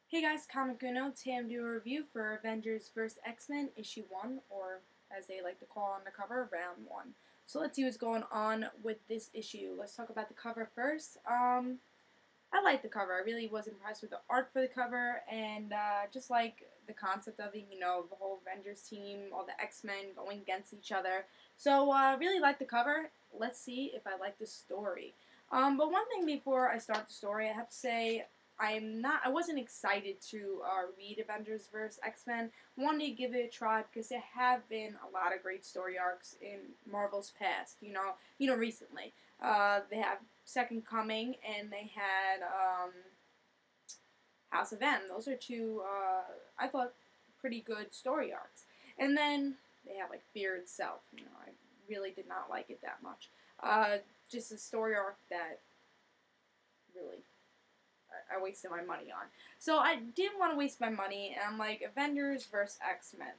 Hey guys, Comic Uno. Today I'm doing a review for Avengers vs. X-Men issue 1, or as they like to call on the cover, round 1. So let's see what's going on with this issue. Let's talk about the cover first. I like the cover. I really was impressed with the art for the cover, and just like the concept of it, the whole Avengers team, all the X-Men going against each other. So really like the cover. Let's see if I like the story. But one thing before I start the story, I have to say I wasn't excited to read Avengers vs. X-Men. Wanted to give it a try because there have been a lot of great story arcs in Marvel's past. Recently. They have Second Coming and they had House of M. Those are two I thought pretty good story arcs. And then they have like Fear itself. I really did not like it that much. Just a story arc that really I wasted my money on. So I didn't want to waste my money, and I'm like, Avengers vs. X-Men.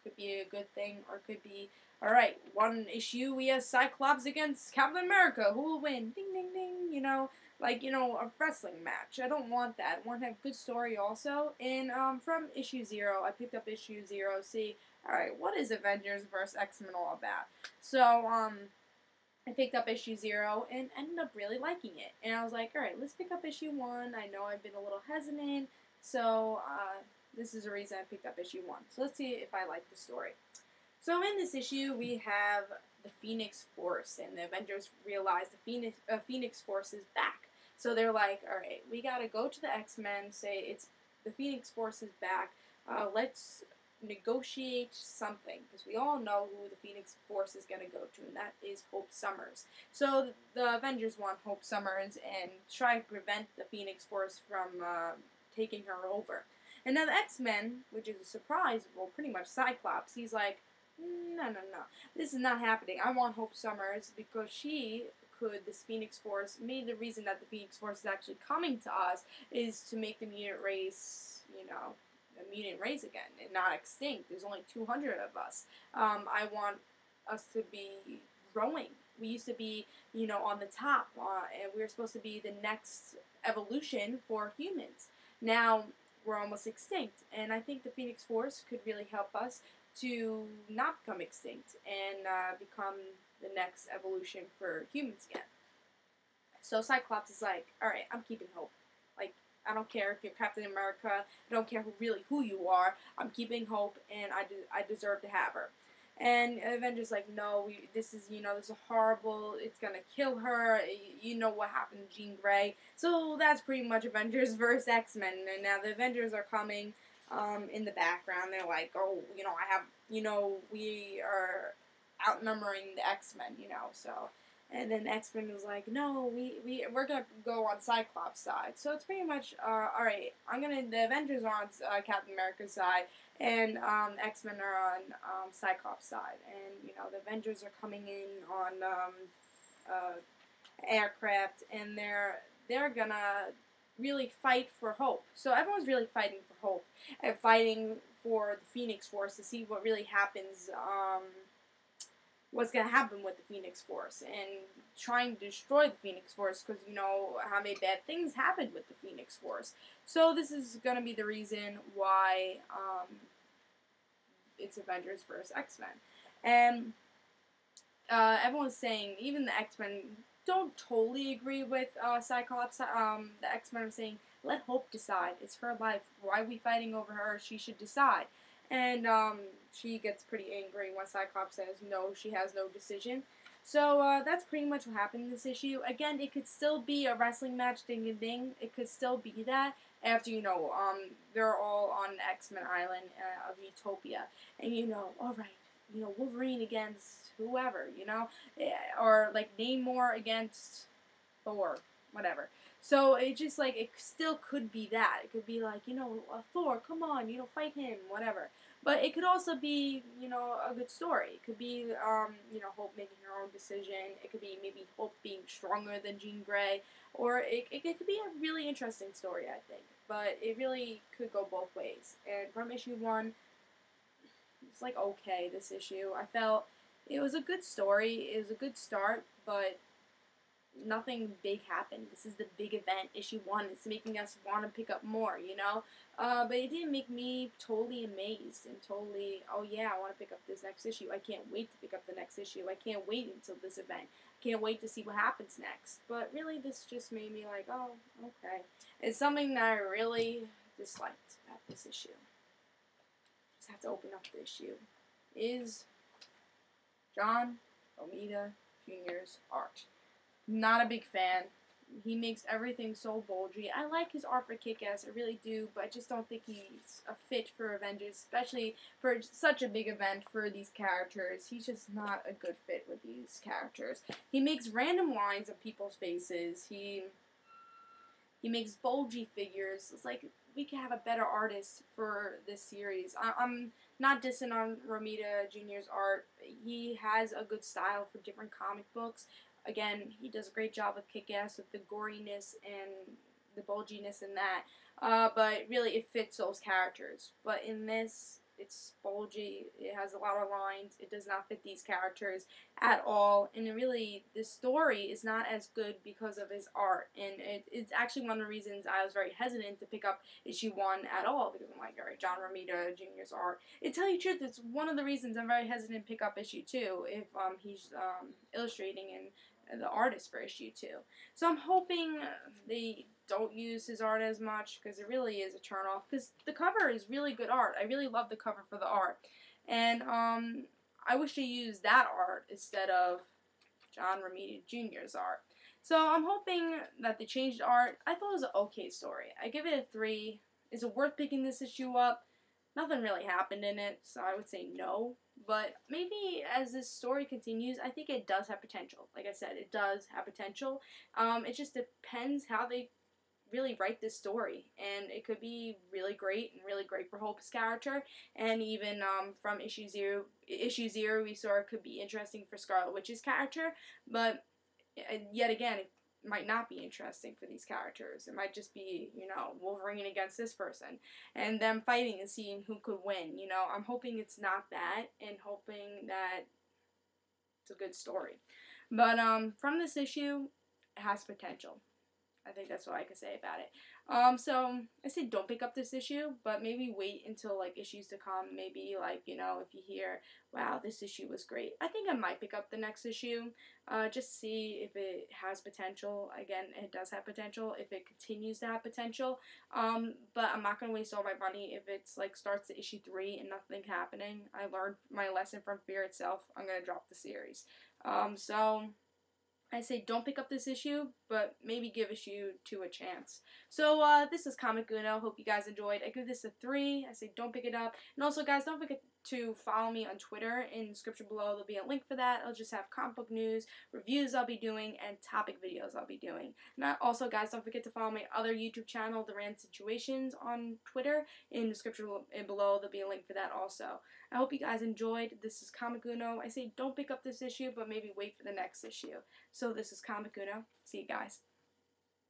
Could be a good thing, or could be, alright, one issue, we have Cyclops against Captain America. Who will win? Ding, ding, ding, a wrestling match. I don't want that. I want to have good story also. And from issue 0, I picked up issue 0, see, alright, what is Avengers vs. X-Men all about? So, I picked up issue 0 and ended up really liking it. And I was like, alright, let's pick up issue 1. I know I've been a little hesitant, so this is the reason I picked up issue 1. So let's see if I like the story. So in this issue, we have the Phoenix Force, and the Avengers realize the Phoenix Force is back. So they're like, alright, we gotta go to the X-Men, say it's the Phoenix Force is back. Let's negotiate something, because we all know who the Phoenix Force is going to go to, and that is Hope Summers. So the Avengers want Hope Summers and try to prevent the Phoenix Force from taking her over. And now the X-Men, which is a surprise, well, pretty much Cyclops, he's like, no, this is not happening. I want Hope Summers because this Phoenix Force, maybe the reason that the Phoenix Force is actually coming to us is to make the mutant race, a mutant race again and not extinct. There's only 200 of us. I want us to be growing. We used to be, on the top, and we were supposed to be the next evolution for humans. Now we're almost extinct, and I think the Phoenix Force could really help us to not become extinct and become the next evolution for humans again. So Cyclops is like, all right, I'm keeping hope. Like, I don't care if you're Captain America. I don't care who you are. I'm keeping hope, and I deserve to have her. And Avengers like, no, this is horrible. It's gonna kill her. You know what happened to Jean Grey. So that's pretty much Avengers versus X-Men. And now the Avengers are coming in the background. They're like, oh, we are outnumbering the X-Men, so. And then X-Men was like, no, we're going to go on Cyclops' side. So it's pretty much, alright, the Avengers are on Captain America's side, and X-Men are on Cyclops' side. And, the Avengers are coming in on aircraft, and they're going to really fight for hope. So everyone's really fighting for hope, and fighting for the Phoenix Force to see what really happens, what's going to happen with the Phoenix Force, and trying to destroy the Phoenix Force, because you know how many bad things happened with the Phoenix Force. So this is going to be the reason why it's Avengers vs. X-Men. And everyone's saying, even the X-Men don't totally agree with Cyclops. The X-Men are saying, let Hope decide. It's her life. Why are we fighting over her? She should decide. And she gets pretty angry when Cyclops says no, she has no decision. So that's pretty much what happened in this issue. Again, it could still be a wrestling match, ding and ding. It could still be that after, they're all on X-Men Island of Utopia. And, alright, Wolverine against whoever, or like Namor against Thor, whatever. So it just like, it still could be that. It could be like, Thor, come on, fight him, whatever. But it could also be, a good story. It could be, Hope making her own decision. It could be maybe Hope being stronger than Jean Grey. Or it could be a really interesting story, I think. But it really could go both ways. And from issue 1, it's like okay, this issue. I felt it was a good story. It was a good start, but nothing big happened. This is the big event, issue 1. It's making us want to pick up more, you know? But it didn't make me totally amazed and totally, oh yeah, I want to pick up this next issue. I can't wait to pick up the next issue. I can't wait until this event. I can't wait to see what happens next. But really, this just made me like, oh, okay. It's something that I really disliked about this issue. Just have to open up the issue. Is John Romita Jr.'s art. Not a big fan. He makes everything so bulgy. I like his art for Kick-Ass, I really do, but I just don't think he's a fit for Avengers, especially for such a big event for these characters. He's just not a good fit with these characters. He makes random lines of people's faces. He makes bulgy figures. It's like, we could have a better artist for this series. I'm not dissing on Romita Jr.'s art. He has a good style for different comic books. Again, he does a great job with Kick-Ass, with the goriness and the bulginess in that. But really, it fits those characters. But in this, it's bulgy. It has a lot of lines. It does not fit these characters at all. And really, the story is not as good because of his art. And it's actually one of the reasons I was very hesitant to pick up issue 1 at all. Because I'm like, alright, John Romita Jr.'s art. To tell you the truth, it's one of the reasons I'm very hesitant to pick up issue 2 if he's illustrating and the artist for issue 2. So I'm hoping they don't use his art as much, because it really is a turnoff, because the cover is really good art. I really love the cover for the art. And I wish they used that art instead of John Romita Jr.'s art. So I'm hoping that they changed the art. I thought it was an okay story. I give it a 3. Is it worth picking this issue up? Nothing really happened in it, so I would say no. But maybe as this story continues, I think it does have potential. Like I said, it does have potential. It just depends how they really write this story, and it could be really great for Hope's character, and even from issue zero we saw it could be interesting for Scarlet Witch's character, but yet again, it might not be interesting for these characters. It might just be, you know, Wolverine against this person, and them fighting and seeing who could win. You know, I'm hoping it's not that, and hoping that it's a good story. But from this issue, it has potential. I think that's what I can say about it. So I say don't pick up this issue, but maybe wait until like issues to come. Maybe like, you know, if you hear, wow, this issue was great, I think I might pick up the next issue. Just see if it has potential. Again, it does have potential if it continues to have potential. But I'm not gonna waste all my money if it's like starts to issue 3 and nothing happening. I learned my lesson from Fear itself. I'm gonna drop the series. So I say don't pick up this issue, but maybe give issue 2 a chance. So this is Comic Uno. Hope you guys enjoyed. I give this a 3. I say don't pick it up. And also, guys, don't forget to follow me on Twitter. In the description below, there'll be a link for that. I'll just have comic book news, reviews I'll be doing, and topic videos I'll be doing. And also, guys, don't forget to follow my other YouTube channel, The Rand Situations, on Twitter. In the description below, there'll be a link for that also. I hope you guys enjoyed. This is Comic Uno. I say don't pick up this issue, but maybe wait for the next issue. So this is Comic Uno. See you guys.